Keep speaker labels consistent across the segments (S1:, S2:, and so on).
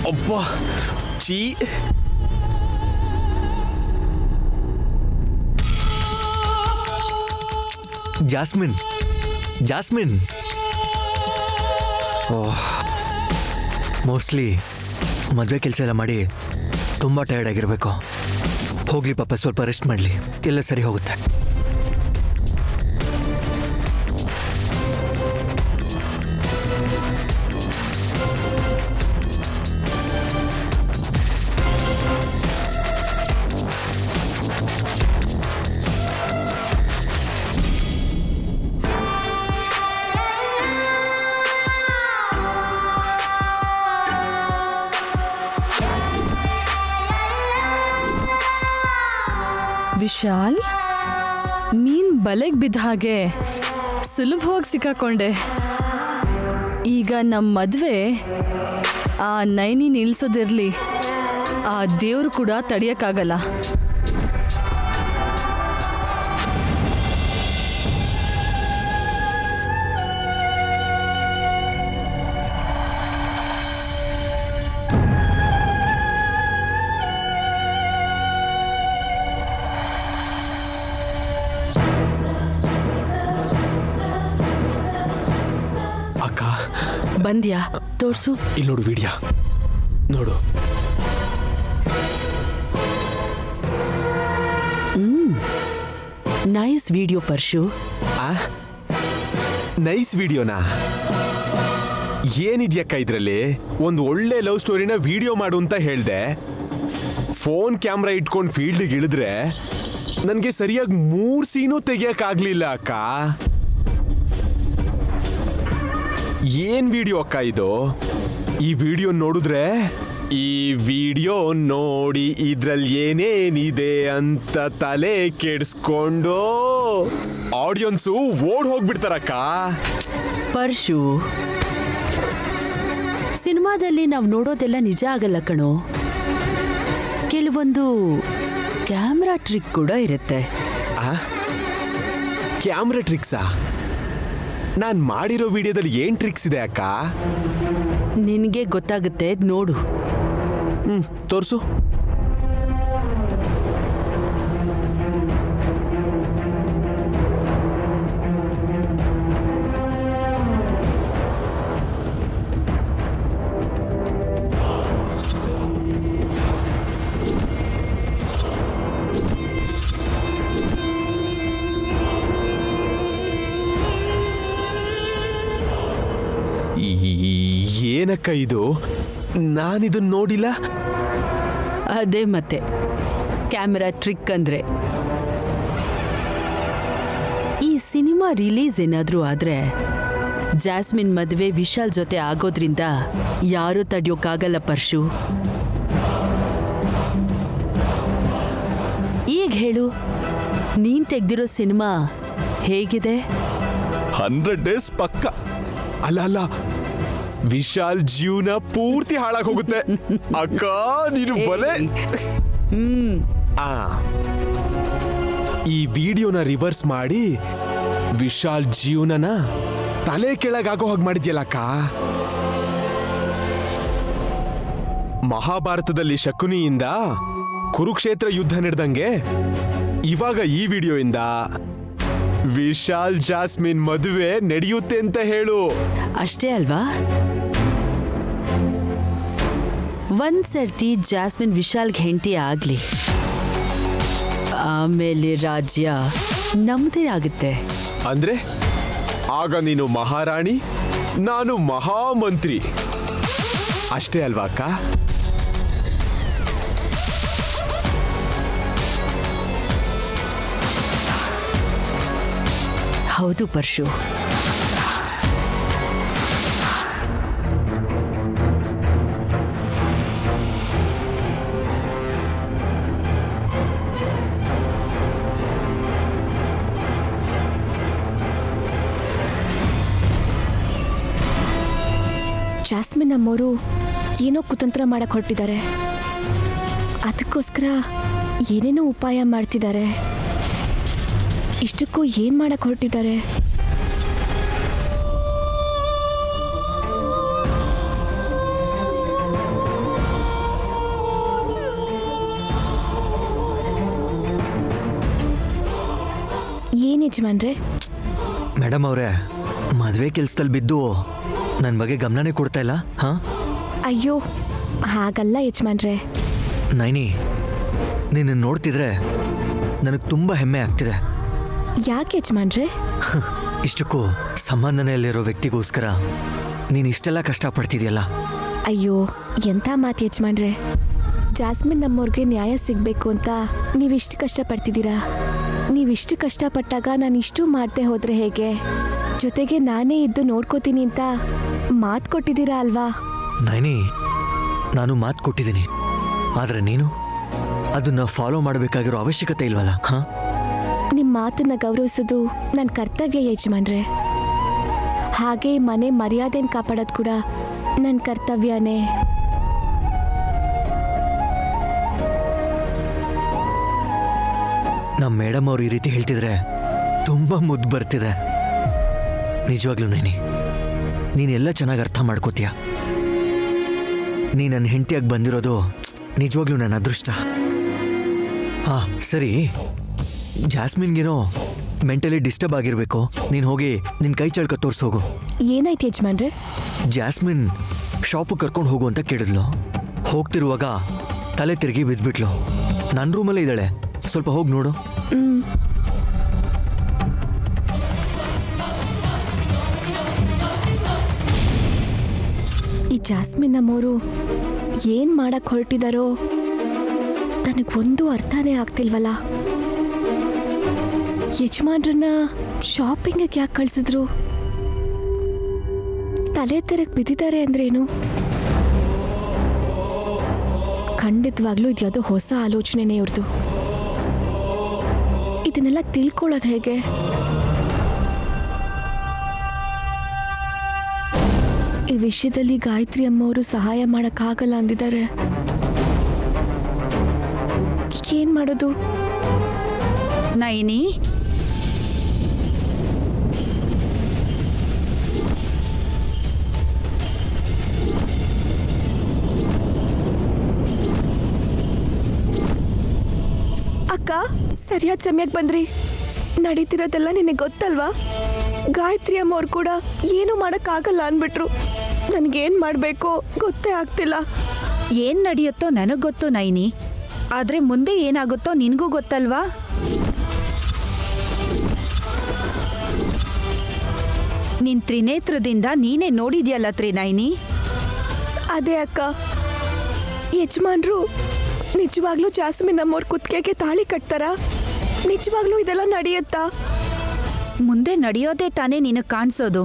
S1: ಅಬ್ಬಾ ಚೀ.
S2: Jasmine, Jasmine. Oh, mostly ಮದುವೆ ಕೆಲಸ ಎಲ್ಲ ಮಾಡಿ ತುಂಬ ಟಯರ್ಡ್ ಆಗಿರಬೇಕು. ಹೋಗ್ಲಿ ಪಾಪ, ಸ್ವಲ್ಪ ರೆಸ್ಟ್ ಮಾಡಲಿ, ಎಲ್ಲ ಸರಿ ಹೋಗುತ್ತೆ.
S3: ವಿಶಾಲ್, ನೀನ್ ಬಲೆಗ್ ಬಿದ್ದ ಹಾಗೆ ಸುಲಭವಾಗಿ ಸಿಕ್ಕಾಕೊಂಡೆ. ಈಗ ನಮ್ಮ ಮದ್ವೆ ಆ ನೈನಿ ನಿಲ್ಸೋದಿರ್ಲಿ, ಆ ದೇವ್ರು ಕೂಡ ತಡಿಯಕ್ಕಾಗಲ್ಲ. ಬಂದ್ಯಾ? ತೋರ್ಸು.
S1: ಇಲ್ಲಿ ನೋಡು ವಿಡಿಯೋ ನೋಡು.
S4: Nice video Parshu.
S1: ನೈಸ್ ವಿಡಿಯೋನಾ? ಏನಿದ್ಯಕ್ಕ ಇದ್ರಲ್ಲಿ? ಒಂದು ಒಳ್ಳೆ ಲವ್ ಸ್ಟೋರಿನ ವಿಡಿಯೋ ಮಾಡು ಅಂತ ಹೇಳ್ದೆ. ಫೋನ್ ಕ್ಯಾಮ್ರಾ ಇಟ್ಕೊಂಡು ಫೀಲ್ಡ್ಗೆ ಇಳಿದ್ರೆ ನನಗೆ ಸರಿಯಾಗಿ 3 ಸೀನು ತೆಗಿಯಕ್ಕಾಗ್ಲಿಲ್ಲ ಅಕ್ಕ. ಏನ್ ವಿಡಿಯೋ ಅಕ್ಕ ಇದು? ಈ ವಿಡಿಯೋ ನೋಡಿದ್ರೆ, ಈ ವಿಡಿಯೋ ನೋಡಿ ಇದ್ರಲ್ಲಿ ಏನೇನಿದೆ ಅಂತ ತಲೆ ಕೆಡಿಸ್ಕೊಂಡು ಆಡಿಯನ್ಸು ಓಡ್ ಹೋಗ್ಬಿಡ್ತಾರಕ್ಕ.
S4: ಪರ್ಶು, ಸಿನಿಮಾದಲ್ಲಿ ನಾವು ನೋಡೋದೆಲ್ಲ ನಿಜ ಆಗಲ್ಲ ಕಣೋ. ಕೆಲವೊಂದು ಕ್ಯಾಮ್ರಾ ಟ್ರಿಕ್ ಕೂಡ ಇರುತ್ತೆ.
S1: ಕ್ಯಾಮ್ರಾ ಟ್ರಿಕ್ಸಾ? ನಾನ್ ಮಾಡಿರೋ ವಿಡಿಯೋದಲ್ಲಿ ಏನ್ ಟ್ರಿಕ್ಸ್ ಇದೆ ಅಕ್ಕ?
S4: ನಿನಗೆ ಗೊತ್ತಾಗುತ್ತೆ, ನೋಡು.
S1: ತೋರ್ಸು. ಏನಕ್ಕ ಇದು? ನಾನಿದನ್ನ ನೋಡಿಲ್ಲ.
S4: ಅದೇ ಮತ್ತೆ ಕ್ಯಾಮೆರಾ ಟ್ರಿಕ್ ಅಂದ್ರೆ. ಈ ಸಿನಿಮಾ ರಿಲೀಸ್ ಏನಾದ್ರೂ ಆದ್ರೆ ಜಾಸ್ಮಿನ್ ಮದುವೆ ವಿಶಾಲ್ ಜೊತೆ ಆಗೋದ್ರಿಂದ ಯಾರೂ ತಡೆಯೋಕ್ಕಾಗಲ್ಲ ಪರ್ಶು. ಈಗ ಹೇಳು, ನೀನ್ ತೆಗ್ದಿರೋ ಸಿನಿಮಾ ಹೇಗಿದೆ?
S1: 100 ಡೇಸ್ ಪಕ್ಕ. ಅಲ್ಲ, ವಿಶಾಲ್ ಜೀವನ ಪೂರ್ತಿ ಹಾಳಾಗಿ ಹೋಗುತ್ತೆ ಅಕ್ಕ. ನೀನು ಬಲೆ. ಈ ವಿಡಿಯೋನ ರಿವರ್ಸ್ ಮಾಡಿ ವಿಶಾಲ್ ಜೀವನನ ತಲೆ ಕೆಳಗಾಗೋ ಹಾಗೆ ಮಾಡಿದ್ಯಲ್ಲ ಅಕ್ಕ. ಮಹಾಭಾರತದಲ್ಲಿ ಶಕುನಿಯಿಂದ ಕುರುಕ್ಷೇತ್ರ ಯುದ್ಧ ನಡೆದಂಗೆ ಇವಾಗ ಈ ವಿಡಿಯೋಯಿಂದ ವಿಶಾಲ್ ಜಾಸ್ಮಿನ್ ಮದುವೆ ನಡೆಯುತ್ತೆ ಅಂತ ಹೇಳು.
S4: ಅಷ್ಟೇ ಅಲ್ವಾ? ಒಂದ್ಸರ್ತಿ ಜಾಸ್ಮಿನ್ ವಿಶಾಲ್ಗೆ ಹೆಂಡತಿ ಆಗ್ಲಿ, ಆಮೇಲೆ ರಾಜ್ಯ ನಮ್ದೇ ಆಗುತ್ತೆ.
S1: ಅಂದ್ರೆ ಆಗ ನೀನು ಮಹಾರಾಣಿ, ನಾನು ಮಹಾಮಂತ್ರಿ. ಅಷ್ಟೇ ಅಲ್ವಾ ಅಕ್ಕ?
S4: ಹೌದು ಪರ್ಶು.
S5: ಜಾಸ್ಮಿನ್ ಅಮ್ಮೋರು ಏನೋ ಕುತಂತ್ರ ಮಾಡಕ್ಕೆ ಹೊರಟಿದ್ದಾರೆ. ಅದಕ್ಕೋಸ್ಕರ ಏನೇನೋ ಉಪಾಯ ಮಾಡ್ತಿದ್ದಾರೆ. ಇಷ್ಟಕ್ಕೂ ಏನು ಮಾಡಕ್ಕೆ ಹೊರಟಿದ್ದಾರೆ? ಏನು ಯಜಮಾನ್ರೆ?
S2: ಮೇಡಮ್ ಅವರೇ, ಮದುವೆ ಕೆಲಸದಲ್ಲಿ ಬಿದ್ದು ನನ್ನ ಬಗ್ಗೆ ಗಮನನೇ ಕೊಡ್ತಾ ಇಲ್ಲ. ಹಾಂ,
S5: ಅಯ್ಯೋ ಹಾಗಲ್ಲ ಯಜಮಾನ್ರೆ.
S2: ನೈನಿ, ನಿನ್ನ ನೋಡ್ತಿದ್ರೆ ನನಗೆ ತುಂಬ ಹೆಮ್ಮೆ ಆಗ್ತಿದೆ.
S5: ಯಾಕೆ ಯಜಮಾನ್ರೆ?
S2: ಇಷ್ಟಕ್ಕೂ ಸಂಬಂಧನೆಯಲ್ಲಿರೋ ವ್ಯಕ್ತಿಗೋಸ್ಕರ ನೀನು ಇಷ್ಟೆಲ್ಲ ಕಷ್ಟಪಡ್ತಿದ್ಯಲ್ಲ.
S5: ಅಯ್ಯೋ ಎಂಥ ಮಾತು ಯಜಮಾನ್ರೆ. ಜಾಸ್ಮಿನ್ ನಮ್ಮವ್ರಿಗೆ ನ್ಯಾಯ ಸಿಗಬೇಕು ಅಂತ ನೀವಿಷ್ಟು ಕಷ್ಟಪಡ್ತಿದ್ದೀರಾ. ನೀವಿಷ್ಟು ಕಷ್ಟಪಟ್ಟಾಗ ನಾನು ಇಷ್ಟು ಮಾಡದೆ ಹೋದರೆ ಹೇಗೆ? ಜೊತೆಗೆ ನಾನೇ ಇದ್ದು ನೋಡ್ಕೋತೀನಿ ಅಂತ ಮಾತು ಕೊಟ್ಟಿದ್ದೀರಾ ಅಲ್ವಾ?
S2: ನೈನಿ, ನಾನು ಮಾತು ಕೊಟ್ಟಿದ್ದೀನಿ, ಆದರೆ ನೀನು ಅದನ್ನು ಫಾಲೋ ಮಾಡಬೇಕಾಗಿರೋ ಅವಶ್ಯಕತೆ ಇಲ್ವಲ್ಲ. ಹಾಂ,
S5: ನಿಮ್ಮ ಮಾತನ್ನ ಗೌರವಿಸೋದು ನನ್ನ ಕರ್ತವ್ಯ ಯಜಮಾನ್ರೆ. ಹಾಗೆ ಮನೆ ಮರ್ಯಾದೆನ ಕಾಪಾಡೋದು ಕೂಡ ನನ್ನ ಕರ್ತವ್ಯನೇ.
S2: ನಮ್ಮ ಮೇಡಮ್ ಅವ್ರು ಈ ರೀತಿ ಹೇಳ್ತಿದ್ರೆ ತುಂಬ ಮುದ್ದು ಬರ್ತಿದೆ. ನಿಜವಾಗ್ಲೂ ನೈನಿ, ನೀನೆಲ್ಲ ಚೆನ್ನಾಗಿ ಅರ್ಥ ಮಾಡ್ಕೋತೀಯ. ನೀ ನನ್ನ ಹೆಂಡತಿಯಾಗಿ ಬಂದಿರೋದು ನಿಜವಾಗ್ಲೂ ನನ್ನ ಅದೃಷ್ಟ. ಹಾಂ ಸರಿ, ಜಾಸ್ಮಿನ್ಗೇನೋ ಮೆಂಟಲಿ ಡಿಸ್ಟರ್ಬ್ ಆಗಿರಬೇಕು. ನೀನು ಹೋಗಿ ನಿನ್ನ ಕೈ ಚಳ್ಕ ತೋರಿಸೋಗು.
S5: ಏನಾಯ್ತು ಯಜಮಾನ್ರೆ?
S2: ಜಾಸ್ಮಿನ್ ಶಾಪು ಕರ್ಕೊಂಡು ಹೋಗು ಅಂತ ಕೇಳಿದ್ಲು. ಹೋಗ್ತಿರುವಾಗ ತಲೆ ತಿರುಗಿ ಬಿದ್ದುಬಿಟ್ಲು. ನನ್ನ ರೂಮಲ್ಲೇ ಇದ್ದಾಳೆ, ಸ್ವಲ್ಪ ಹೋಗಿ ನೋಡು.
S5: ಈ ಜಾಸ್ಮಿನ್ ನಮ್ಮವರು ಏನು ಮಾಡಕ್ಕೆ ಹೊರಟಿದಾರೋ ನನಗೊಂದು ಅರ್ಥನೇ ಆಗ್ತಿಲ್ವಲ್ಲ. ಯಜಮಾನ್ರನ್ನ ಶಾಪಿಂಗಿಗೆ ಯಾಕೆ ಕಳಿಸಿದ್ರು? ತಲೆ ತೆರಕ್ಕೆ ಬಿದ್ದಿದ್ದಾರೆ ಅಂದ್ರೇನು? ಖಂಡಿತವಾಗ್ಲೂ ಇದ್ಯಾವುದೋ ಹೊಸ ಆಲೋಚನೆನೇ ಇವ್ರದ್ದು. ಇದನ್ನೆಲ್ಲ ತಿಳ್ಕೊಳ್ಳೋದು ಹೇಗೆ? ಈ ವಿಷಯದಲ್ಲಿ ಗಾಯತ್ರಿ ಅಮ್ಮವರು ಸಹಾಯ ಮಾಡೋಕ್ಕಾಗಲ್ಲ ಅಂದಿದ್ದಾರೆ. ಏನ್ ಮಾಡೋದು?
S6: ನೈನಿ,
S5: ಅಕ್ಕ ಸರಿಯಾದ ಸಮಯಕ್ಕೆ ಬಂದ್ರಿ. ನಡೀತಿರೋದೆಲ್ಲ ನಿನಗೆ ಗೊತ್ತಲ್ವಾ? ಗಾಯತ್ರಿ ಅಮ್ಮವ್ರು ಕೂಡ ಏನು ಮಾಡೋಕ್ಕಾಗಲ್ಲ ಅಂದ್ಬಿಟ್ರು. ನನಗೇನು ಮಾಡಬೇಕೋ ಗೊತ್ತೇ ಆಗ್ತಿಲ್ಲ.
S6: ಏನ್ ನಡೆಯುತ್ತೋ ನನಗ್ ಗೊತ್ತು ನೈನಿ, ಆದ್ರೆ ಮುಂದೆ ಏನಾಗುತ್ತೋ ನಿನ್ಗೂ ಗೊತ್ತಲ್ವಾ? ನಿನ್ ತ್ರಿನೇತ್ರದಿಂದ ನೀನೇ ನೋಡಿದ್ಯಲ್ಲ ತ್ರಿನೈನಿ.
S5: ಅದೇ ಅಕ್ಕ, ಯಜಮಾನ್ರು ನಿಜವಾಗ್ಲೂ ಜಾಸ್ಮಿನ್ ನಮ್ಮವ್ರ ಕುತ್ತಿಗೆಗೆ ತಾಳಿ ಕಟ್ತಾರಾ? ನಿಜವಾಗ್ಲೂ ಇದೆಲ್ಲ ನಡೆಯುತ್ತಾ?
S6: ಮುಂದೆ ನಡೆಯೋದೇ ತಾನೇ ನಿನಗೆ ಕಾಣಿಸೋದು.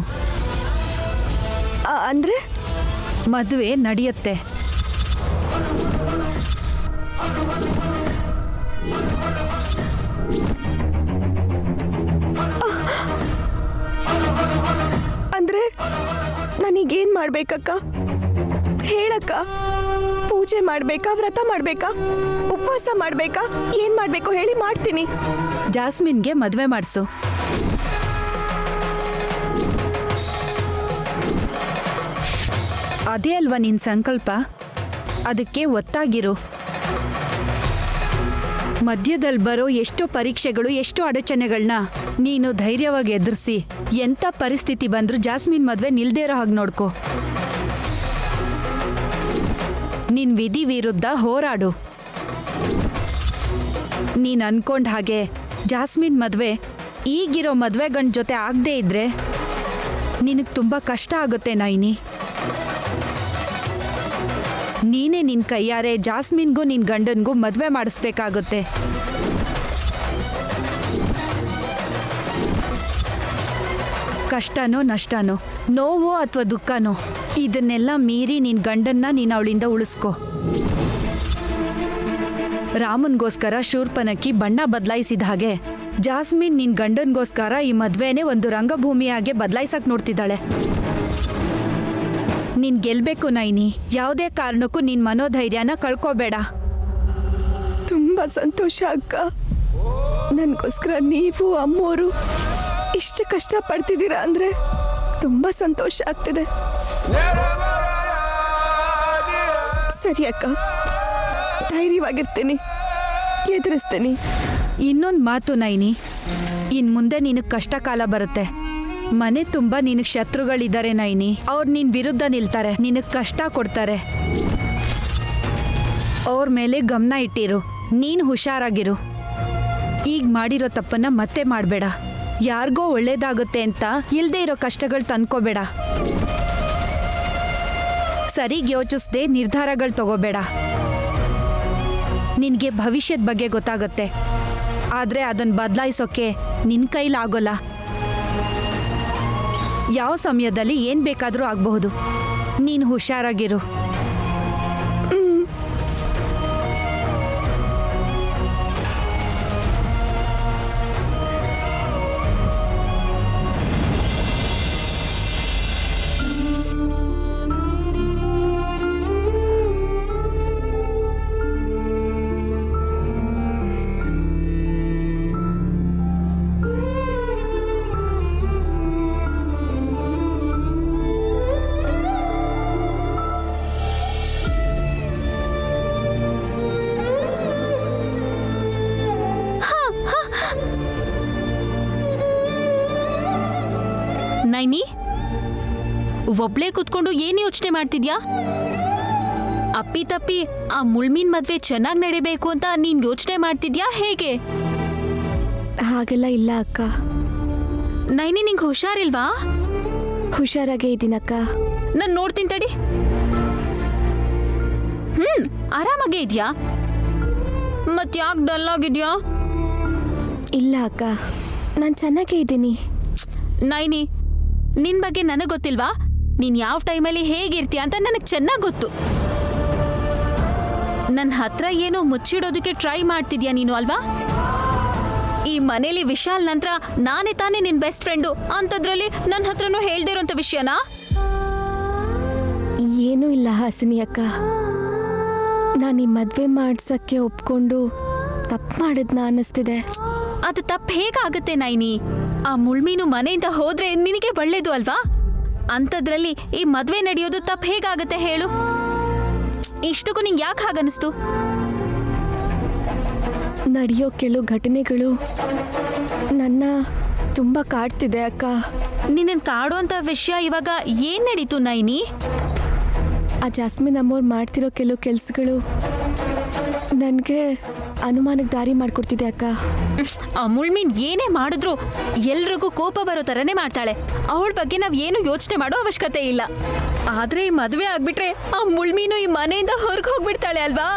S5: ಅಂದ್ರೆ
S6: ಮದುವೆ ನಡೆಯುತ್ತೆ.
S5: ಅಂದ್ರೆ ನನಗೇನ್ ಮಾಡ್ಬೇಕಕ್ಕ? ಹೇಳಕ್ಕ. ಪೂಜೆ ಮಾಡ್ಬೇಕಾ? ವ್ರತ ಮಾಡ್ಬೇಕಾ? ಉಪವಾಸ ಮಾಡ್ಬೇಕಾ? ಏನ್ ಮಾಡ್ಬೇಕು ಹೇಳಿ, ಮಾಡ್ತೀನಿ.
S6: ಜಾಸ್ಮಿನ್ಗೆ ಮದುವೆ ಮಾಡಿಸು. ಅದೇ ಅಲ್ವಾ ನಿನ್ ಸಂಕಲ್ಪ? ಅದಕ್ಕೆ ಒತ್ತಾಗಿರು. ಮಧ್ಯದಲ್ಲಿ ಬರೋ ಎಷ್ಟೋ ಪರೀಕ್ಷೆಗಳು, ಎಷ್ಟೋ ಅಡಚಣೆಗಳನ್ನ ನೀನು ಧೈರ್ಯವಾಗಿ ಎದುರಿಸಿ ಎಂಥ ಪರಿಸ್ಥಿತಿ ಬಂದರೂ ಜಾಸ್ಮಿನ್ ಮದುವೆ ನಿಲ್ದೇ ಇರೋ ಹಾಗೆ ನೋಡ್ಕೋ. ನಿನ್ ವಿಧಿ ವಿರುದ್ಧ ಹೋರಾಡು. ನೀನ್ ಅನ್ಕೊಂಡ ಹಾಗೆ ಜಾಸ್ಮಿನ್ ಮದುವೆ ಈಗಿರೋ ಮದುವೆ ಗಂಡ ಜೊತೆ ಆಗದೆ ಇದ್ರೆ ನಿನಗೆ ತುಂಬ ಕಷ್ಟ ಆಗುತ್ತೆ ನೈನಿ. ನೀನೇ ನಿನ್ನ ಕೈಯಾರೆ ಜಾಸ್ಮಿನ್ಗೂ ನಿನ್ನ ಗಂಡನಿಗೂ ಮದುವೆ ಮಾಡಿಸ್ಬೇಕಾಗುತ್ತೆ. ಕಷ್ಟನೋ ನಷ್ಟನೋ, ನೋವೋ ಅಥವಾ ದುಃಖನೋ, ಇದನ್ನೆಲ್ಲ ಮೀರಿ ನಿನ್ನ ಗಂಡನ್ನ ನೀನು ಅವಳಿಂದ ಉಳಿಸ್ಕೊ. ರಾಮನ್ಗೋಸ್ಕರ ಶೂರ್ಪನಖಿ ಬಣ್ಣ ಬದಲಾಯಿಸಿದ ಹಾಗೆ ಜಾಸ್ಮಿನ್ ನಿನ್ನ ಗಂಡನ್ಗೋಸ್ಕರ ಈ ಮದುವೆನೇ ಒಂದು ರಂಗಭೂಮಿಯಾಗೆ ಬದಲಾಯಿಸಕ್ಕೆ ನೋಡ್ತಿದ್ದಾಳೆ. ನೀನ್ ಗೆಲ್ಬೇಕು ನೈನಿ. ಯಾವುದೇ ಕಾರಣಕ್ಕೂ ನಿನ್ ಮನೋಧೈರ್ಯನ ಕಳ್ಕೋಬೇಡ.
S5: ತುಂಬ ಸಂತೋಷ ಅಕ್ಕ. ನನಗೋಸ್ಕರ ನೀವು ಅಮ್ಮೋರು ಇಷ್ಟು ಕಷ್ಟ ಪಡ್ತಿದ್ದೀರಾ ಅಂದರೆ ತುಂಬ ಸಂತೋಷ ಆಗ್ತಿದೆ. ಸರಿ ಅಕ್ಕ, ಧೈರ್ಯವಾಗಿರ್ತೀನಿ, ಎದುರಿಸ್ತೀನಿ.
S6: ಇನ್ನೊಂದು ಮಾತು ನೈನಿ, ಇನ್ ಮುಂದೆ ನಿನಗೆ ಕಷ್ಟ ಕಾಲ ಬರುತ್ತೆ. ಮನೆ ತುಂಬ ನಿನಗೆ ಶತ್ರುಗಳಿದ್ದಾರೆ ನೈನಿ. ಅವ್ರು ನಿನ್ ವಿರುದ್ಧ ನಿಲ್ತಾರೆ, ನಿನಗೆ ಕಷ್ಟ ಕೊಡ್ತಾರೆ. ಅವ್ರ ಮೇಲೆ ಗಮನ ಇಟ್ಟಿರು. ನೀನು ಹುಷಾರಾಗಿರು. ಈಗ ಮಾಡಿರೋ ತಪ್ಪನ್ನ ಮತ್ತೆ ಮಾಡಬೇಡ. ಯಾರಿಗೋ ಒಳ್ಳೇದಾಗುತ್ತೆ ಅಂತ ಇಲ್ದೇ ಇರೋ ಕಷ್ಟಗಳು ತಂದ್ಕೋಬೇಡ. ಸರಿಗೆ ಯೋಚಿಸ್ದೆ ನಿರ್ಧಾರಗಳು ತಗೋಬೇಡ. ನಿನಗೆ ಭವಿಷ್ಯದ ಬಗ್ಗೆ ಗೊತ್ತಾಗುತ್ತೆ, ಆದರೆ ಅದನ್ನು ಬದಲಾಯಿಸೋಕೆ ನಿನ್ನ ಕೈಲಾಗೋಲ್ಲ. ಯಾವ ಸಮಯದಲ್ಲಿ ಏನು ಬೇಕಾದರೂ ಆಗಬಹುದು. ನೀನು ಹುಷಾರಾಗಿರು.
S7: ನೈನಿ, ಒಬ್ಳೇ ಕುತ್ಕೊಂಡು ಏನು ಯೋಚನೆ ಮಾಡ್ತಿದ್ಯಾ? ಅಪ್ಪಿ ತಪ್ಪಿ ಆ ಮುಳ್ಮೀನ್ ಮದ್ವೆ ಚೆನ್ನಾಗಿ ನಡಿಬೇಕು ಅಂತ ನೀನ್ ಯೋಚನೆ ಮಾಡ್ತಿದ್ಯಾ ಹೇಗೆ?
S5: ಹಾಗೆಲ್ಲ ಇಲ್ಲ ಅಕ್ಕ.
S7: ನೈನಿ, ನಿಂಗೆ ಹುಷಾರಿಲ್ವಾ?
S5: ಹುಷಾರಾಗೇ ಇದ್ದೀನಕ್ಕ.
S7: ನಾನು ನೋಡ್ತೀನಿ ತಡಿ. ಆರಾಮಾಗೇ ಇದ್ಯಾ? ಮತ್ಯಾಕೆ ಡಲ್ ಆಗಿದ್ಯಾ?
S5: ಇಲ್ಲ ಅಕ್ಕ, ನಾನು ಚೆನ್ನಾಗೇ ಇದ್ದೀನಿ.
S7: ನೈನಿ, ನಿನ್ ಬಗ್ಗೆ ನನಗೆ ಗೊತ್ತಿಲ್ವಾ? ನೀನ್ ಯಾವ ಟೈಮಲ್ಲಿ ಹೇಗಿರ್ತೀಯ ಅಂತ ನನಗೆ ಚೆನ್ನಾಗಿ ಗೊತ್ತು. ನನ್ನ ಹತ್ರ ಏನೋ ಮುಚ್ಚಿಡೋದಕ್ಕೆ ಟ್ರೈ ಮಾಡ್ತಿದ್ಯಾ ನೀನು ಅಲ್ವಾ? ಈ ಮನೇಲಿ ವಿಶಾಲ್ ನಂತರ ನಾನೇ ತಾನೇ ನಿನ್ ಬೆಸ್ಟ್ ಫ್ರೆಂಡು ಅಂಥದ್ರಲ್ಲಿ ನನ್ನ ಹತ್ರನೂ ಹೇಳ್ದೇ ಇರೋಂಥ ವಿಷಯನಾ?
S5: ಏನೂ ಇಲ್ಲ ಹಾಸಿನಿ ಅಕ್ಕ. ನಾನು ಈ ಮದುವೆ ಮಾಡ್ಸಕ್ಕೆ ಒಪ್ಕೊಂಡು ತಪ್ಪು ಮಾಡಿದ್ನ ಅನ್ನಿಸ್ತಿದೆ.
S7: ಅದು ತಪ್ಪು ಹೇಗಾಗುತ್ತೆ ನೈನಿ? ಆ ಮುಳ್ಮೀನು ಮನೆಯಿಂದ ಹೋದ್ರೆ ನಿನಗೆ ಒಳ್ಳೇದು ಅಲ್ವಾ? ಅಂಥದ್ರಲ್ಲಿ ಈ ಮದ್ವೆ ನಡೆಯೋದು ತಪ್ಪು ಹೇಗಾಗತ್ತೆ ಹೇಳು? ಇಷ್ಟಕ್ಕೂ ನಿಂಗೆ ಯಾಕೆ ಹಾಗನ್ನಿಸ್ತು?
S5: ನಡೆಯೋ ಕೆಲವು ಘಟನೆಗಳು ನನ್ನ ತುಂಬ ಕಾಡ್ತಿದೆ ಅಕ್ಕ.
S7: ನಿನ್ನನ್ನು ಕಾಡುವಂಥ ವಿಷಯ ಇವಾಗ ಏನ್ ನಡೀತು ನೈನಿ?
S5: ಆ ಜಾಸ್ಮಿನ್ ಅಮ್ಮೋರು ಮಾಡ್ತಿರೋ ಕೆಲವು ಕೆಲಸಗಳು ನನಗೆ ಅನುಮಾನಕ್ಕೆ ದಾರಿ ಮಾಡಿಕೊಡ್ತಿದೆ ಅಕ್ಕ.
S7: ಆ ಮುಳ್ಮೀನ್ ಏನೇ ಮಾಡಿದ್ರು ಎಲ್ರಿಗೂ ಕೋಪ ಬರೋ ಥರನೇ ಮಾಡ್ತಾಳೆ. ಅವಳ ಬಗ್ಗೆ ನಾವು ಏನು ಯೋಚನೆ ಮಾಡೋ ಅವಶ್ಯಕತೆ ಇಲ್ಲ. ಆದ್ರೆ ಈ ಮದುವೆ ಆಗ್ಬಿಟ್ರೆ ಆ ಮುಳ್ಮೀನು ಈ ಮನೆಯಿಂದ ಹೊರಗೆ ಹೋಗ್ಬಿಡ್ತಾಳೆ ಅಲ್ವಾ?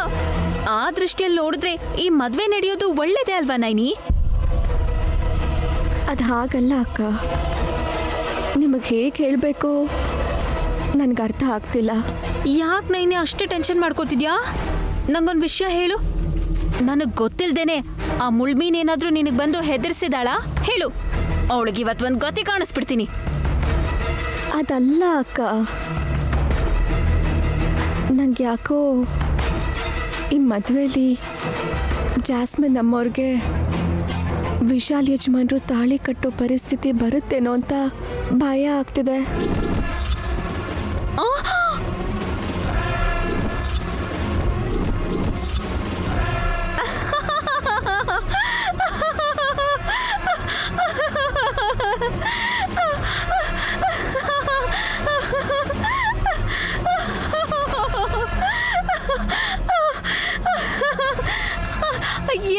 S7: ಆ ದೃಷ್ಟಿಯಲ್ಲಿ ನೋಡಿದ್ರೆ ಈ ಮದುವೆ ನಡೆಯೋದು ಒಳ್ಳೇದೇ ಅಲ್ವಾ ನೈನಿ?
S5: ಅದು ಹಾಗಲ್ಲ ಅಕ್ಕ. ನಿಮಗೆ ಹೇಗೆ ಹೇಳಬೇಕು ನನಗೆ ಅರ್ಥ ಆಗ್ತಿಲ್ಲ.
S7: ಯಾಕೆ ನೈನಿ ಅಷ್ಟೇ ಟೆನ್ಷನ್ ಮಾಡ್ಕೋತಿದ್ಯಾ? ನಂಗೊಂದು ವಿಷಯ ಹೇಳು. ನನಗೆ ಗೊತ್ತಿಲ್ದೇನೆ ಆ ಮುಳ್ಮೀನ್ ಏನಾದ್ರೂ ನಿನಗೆ ಬಂದು ಹೆದರ್ಸಿದಾಳಾ? ಹೇಳು, ಅವಳಿಗೆ ಇವತ್ತೊಂದು ಗತಿ ಕಾಣಿಸ್ಬಿಡ್ತೀನಿ.
S5: ಅದಲ್ಲ ಅಕ್ಕ, ನಂಗೆ ಯಾಕೋ ಈ ಮದುವೆಲಿ ಜಾಸ್ಮಿನ್ ಅಮ್ಮವ್ರಿಗೆ ವಿಶಾಲ್ ಯಜಮಾನ್ರು ತಾಳಿ ಕಟ್ಟೋ ಪರಿಸ್ಥಿತಿ ಬರುತ್ತೇನೋ ಅಂತ ಭಯ ಆಗ್ತಿದೆ.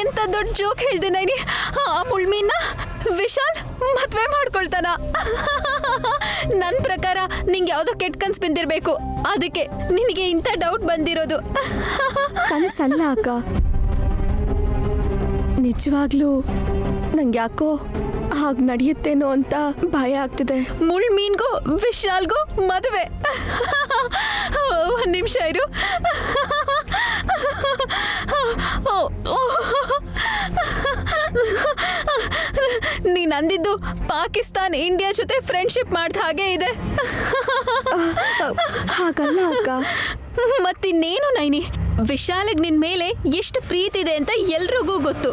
S7: ಎಂತ ದೊಡ್ಡ ಜೋಕ್ ಹೇಳ್ದೆ ನೈನಿ. ಆ ಮುಳ್ಮೀನ ವಿಶಾಲ್ ಮದ್ವೆ ಮಾಡ್ಕೊಳ್ತಾನ? ನನ್ನ ಪ್ರಕಾರ ನಿಂಗೆ ಯಾವುದೋ ಕೆಟ್ಟ ಕನ್ಸು ಬಿದ್ದಿರ್ಬೇಕು, ಅದಕ್ಕೆ ನಿನಗೆ ಇಂಥ ಡೌಟ್ ಬಂದಿರೋದು.
S5: ಕನಸಲ್ಲ ಅಕ್ಕ, ನಿಜವಾಗ್ಲೂ ನಂಗೆ ಯಾಕೋ ಹಾಗೆ ನಡೆಯುತ್ತೇನೋ ಅಂತ ಭಯ ಆಗ್ತಿದೆ.
S7: ಮುಳ್ಮೀನ್ಗೂ ವಿಶಾಲ್ಗೂ ಮದುವೆ? ಒಂದು ನಿಮಿಷ ಇರು. ನೀನು ನೀನ್ ಅಂದಿದ್ದು ಪಾಕಿಸ್ತಾನ್ ಇಂಡಿಯಾ ಜೊತೆ ಫ್ರೆಂಡ್ಶಿಪ್ ಮಾಡ್ದ ಹಾಗೆ ಇದೆ.
S5: ಹಾಗಲ್ಲ ಅಕ್ಕ.
S7: ಮತ್ತಿನ್ನೇನು ನೈನಿ, ವಿಶಾಲಿಗ್ ನಿನ್ ಮೇಲೆ ಎಷ್ಟು ಪ್ರೀತಿ ಇದೆ ಅಂತ ಎಲ್ರಿಗೂ ಗೊತ್ತು.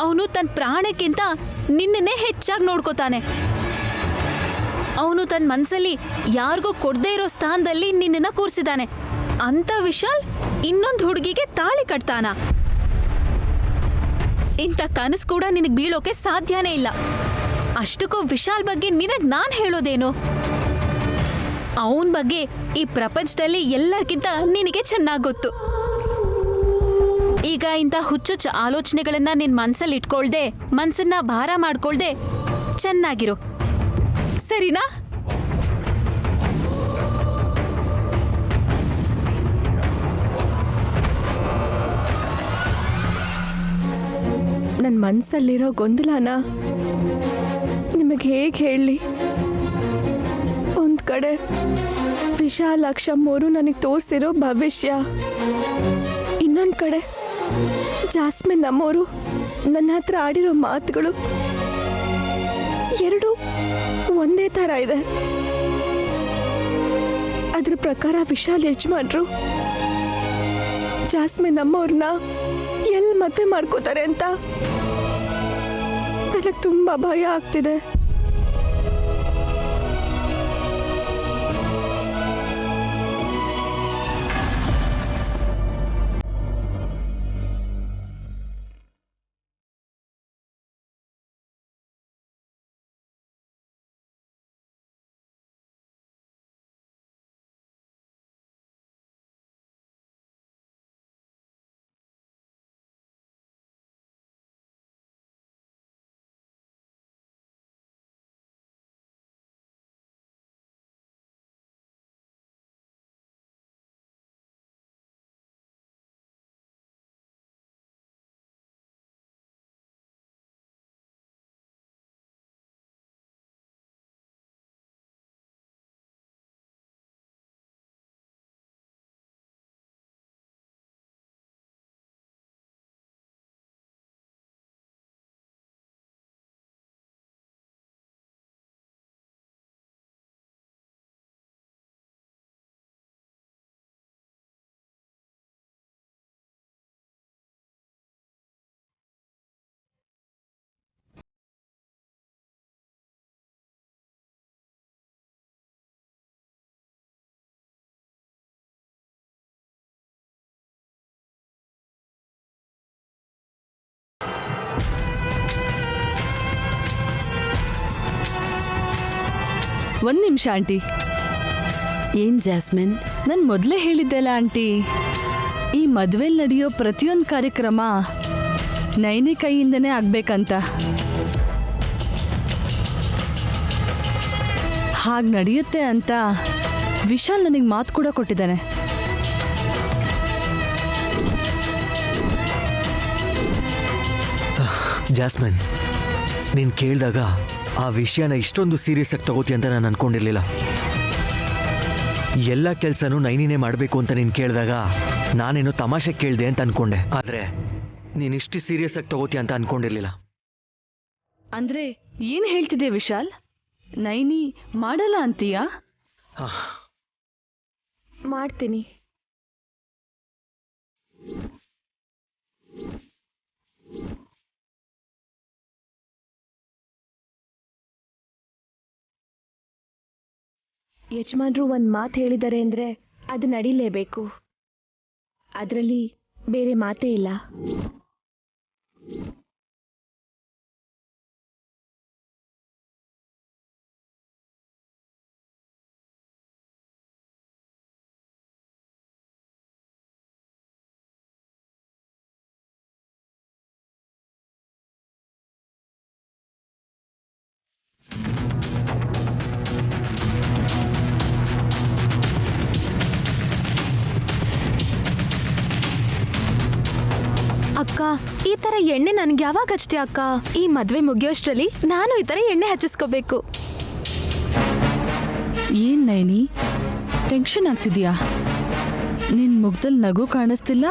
S7: ಅವನು ತನ್ನ ಪ್ರಾಣಕ್ಕಿಂತ ನಿನ್ನನ್ನೇ ಹೆಚ್ಚಾಗಿ ನೋಡ್ಕೋತಾನೆ. ಅವನು ತನ್ನ ಮನ್ಸಲ್ಲಿ ಯಾರಿಗೂ ಕೊಡದೇ ಇರೋ ಸ್ಥಾನದಲ್ಲಿ ನಿನ್ನನ್ನ ಕೂರಿಸಿದಾನೆ. ಅಂತ ವಿಶಾಲ್ ಇನ್ನೊಂದು ಹುಡುಗಿಗೆ ತಾಳಿ ಕಟ್ತಾನ? ಇಂಥ ಕನಸು ಕೂಡ ನಿನಗೆ ಬೀಳೋಕೆ ಸಾಧ್ಯನೇ ಇಲ್ಲ. ಅಷ್ಟಕ್ಕೂ ವಿಶಾಲ್ ಬಗ್ಗೆ ನಿನಗೆ ನಾನು ಹೇಳೋದೇನು? ಅವನ ಬಗ್ಗೆ ಈ ಪ್ರಪಂಚದಲ್ಲಿ ಎಲ್ಲರಿಗಿಂತ ನಿನಗೆ ಚೆನ್ನಾಗಿ ಗೊತ್ತು. ಈಗ ಇಂಥ ಹುಚ್ಚುಚ್ಚ ಆಲೋಚನೆಗಳನ್ನ ನಿನ್ ಮನ್ಸಲ್ಲಿ ಇಟ್ಕೊಳ್ದೆ, ಮನ್ಸನ್ನ ಭಾರ ಮಾಡ್ಕೊಳ್ದೆ ಚೆನ್ನಾಗಿರು, ಸರಿನಾ?
S5: ನನ್ನ ಮನಸ್ಸಲ್ಲಿರೋ ಗೊಂದಲನ ನಿಮಗೆ ಹೇಗೆ ಹೇಳಲಿ? ಒಂದು ಕಡೆ ವಿಶಾಲ್ ಅಕ್ಷಮ್ಮೋರು ನನಗೆ ತೋರಿಸಿರೋ ಭವಿಷ್ಯ, ಇನ್ನೊಂದು ಕಡೆ ಜಾಸ್ಮಿನ್ ನಮ್ಮೋರು ನನ್ನ ಹತ್ರ ಆಡಿರೋ ಮಾತುಗಳು, ಎರಡೂ ಒಂದೇ ಥರ ಇದೆ. ಅದ್ರ ಪ್ರಕಾರ ವಿಶಾಲ್ ಯಜಮಾನ್ರು ಜಾಸ್ಮಿನ್ ನಮ್ಮವ್ರನ್ನ ಎಲ್ಲಿ ಮದುವೆ ಮಾಡ್ಕೋತಾರೆ ಅಂತ ನನಗೆ ತುಂಬ ಭಯ ಆಗ್ತಿದೆ.
S3: ಒಂದು ನಿಮಿಷ ಆಂಟಿ.
S4: ಏನ್ ಜಾಸ್ಮಿನ್?
S3: ನಾನು ಮೊದಲೇ ಹೇಳಿದ್ದೆಲ್ಲ ಆಂಟಿ, ಈ ಮದುವೆಲಿ ನಡೆಯೋ ಪ್ರತಿಯೊಂದು ಕಾರ್ಯಕ್ರಮ ನೈನಿ ಕೈಯಿಂದನೇ ಆಗ್ಬೇಕಂತ. ಹಾಗೆ ನಡೆಯುತ್ತೆ ಅಂತ ವಿಶಾಲ್ ನನಗೆ ಮಾತು ಕೂಡ ಕೊಟ್ಟಿದ್ದಾನೆ.
S2: ಜಾಸ್ಮಿನ್, ನೀನು ಕೇಳಿದಾಗ ಆ ವಿಷಯನ ಇಷ್ಟೊಂದು ಸೀರಿಯಸ್ ಆಗಿ ತಗೋತಿ ಅಂತ ನಾನು ಅನ್ಕೊಂಡಿರ್ಲಿಲ್ಲ. ಎಲ್ಲ ಕೆಲಸನೂ ನೈನಿನೇ ಮಾಡಬೇಕು ಅಂತ ನೀನು ಕೇಳಿದಾಗ ನಾನೇನು ತಮಾಷೆ ಕೇಳಿದೆ ಅಂತ ಅನ್ಕೊಂಡೆ. ಆದರೆ ನೀನು ಇಷ್ಟು ಸೀರಿಯಸ್ ಆಗಿ ತಗೋತಿ ಅಂತ ಅನ್ಕೊಂಡಿರ್ಲಿಲ್ಲ.
S3: ಅಂದ್ರೆ ಏನು ಹೇಳ್ತಿದ್ದೆ ವಿಶಾಲ್? ನೈನಿ ಮಾಡಲ್ಲ ಅಂತೀಯಾ?
S5: ಮಾಡ್ತೀನಿ. ಯಜಮಾನ್ರು ಒಂದು ಮಾತು ಹೇಳಿದ್ದಾರೆ ಅಂದರೆ ಅದು ನಡೀಲೇಬೇಕು. ಅದರಲ್ಲಿ ಬೇರೆ ಮಾತೇ ಇಲ್ಲ.
S8: ಅಕ್ಕ, ಈ ತರ ಎಣ್ಣೆ ನನ್ಗೆ ಯಾವಾಗ ಹಚ್ತೀಯ ಅಕ್ಕ? ಈ ಮದ್ವೆ ಮುಗಿಯೋಷ್ಟ್ರಲ್ಲಿ ನಾನು ಈ ತರ ಎಣ್ಣೆ ಹಚ್ಚಿಸ್ಕೋಬೇಕು.
S3: ಏನ್ ನೈನಿ ಟೆನ್ಷನ್ ಆಗ್ತಿದ್ಯಾ? ನಿನ್ ಮುಖದಲ್ಲಿ ನಗು ಕಾಣಿಸ್ತಿಲ್ಲ.